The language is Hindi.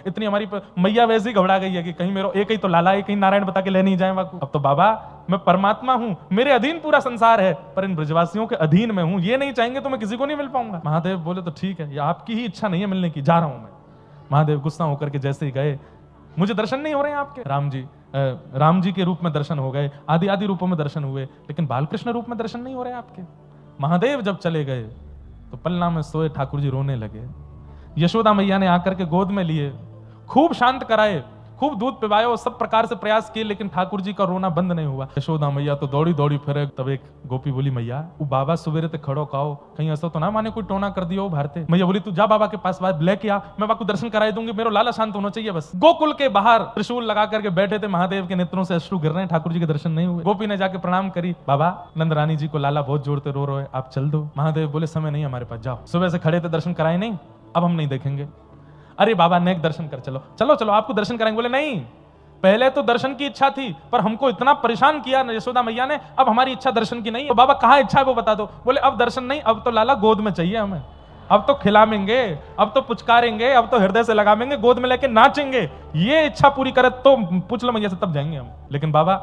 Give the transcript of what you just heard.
इतनी हमारी मैया वैसे ही घबरा गई है कि कहीं मेरा एक ही तो लाला, एक ही नारायण बता के ले नहीं जाए वाकू। अब तो बाबा मैं परमात्मा हूं, मेरे अधीन पूरा संसार है, पर इन ब्रजवासियों के अधीन में हूं, ये नहीं चाहेंगे तो मैं किसी को नहीं मिल पाऊंगा। महादेव बोले तो ठीक है, ये आपकी ही इच्छा नहीं है मिलने की, जा रहा हूं मैं। महादेव गुस्सा होकर के जैसे ही गए, मुझे दर्शन नहीं हो रहे हैं आपके। राम जी के रूप में दर्शन हो गए, आदि आदि रूपों में दर्शन हुए, लेकिन बालकृष्ण रूप में दर्शन नहीं हो रहे आपके। महादेव जब चले गए तो पलना में सोए ठाकुर जी रोने लगे। यशोदा मैया ने आकर के गोद में लिए, खूब शांत कराए, खूब दूध पिवाए, सब प्रकार से प्रयास किए, लेकिन ठाकुर जी का रोना बंद नहीं हुआ। यशोदा मैया तो दौड़ी दौड़ी फिरे। तब एक गोपी बोली, मैया वो बाबा सुबेरे ते खड़ो काओ, कहीं ऐसा तो ना माने कोई टोना कर दियो भारते। मैया बोली, तू जा बाबा के पास बात लेके आ, मैं बाबा को दर्शन कराई दूंगी, मेरा लाला शांत होना चाहिए बस। गोकुल के बाहर त्रिशूल लगा करके बैठे थे, महादेव के नेत्रों से अश्रु गिर रहे हैं, ठाकुर जी के दर्शन नहीं हुए। गोपी ने जाके प्रणाम करी, बाबा नंद रानी जी को लाला बहुत जोड़ते रो रहे, आप चल दो। महादेव बोले, समय नहीं हमारे पास, जाओ। सुबह से खड़े थे, दर्शन कराए नहीं, अब हम नहीं देखेंगे। अरे बाबा नेक दर्शन कर, चलो चलो चलो आपको दर्शन कराएंगे। बोले नहीं, पहले तो दर्शन की इच्छा थी, पर हमको इतना परेशान किया यशोदा मैया ने, अब हमारी इच्छा दर्शन की नहीं है। तो बाबा कहाँ इच्छा है वो बता दो। बोले अब दर्शन नहीं, अब तो लाला गोद में चाहिए हमें, अब तो खिलाएंगे, अब तो पुचकारेंगे, अब तो हृदय से लगाएंगे, गोद में लेके नाचेंगे, ये इच्छा पूरी करे तो पूछ लो मैया से, तब जाएंगे हम। लेकिन बाबा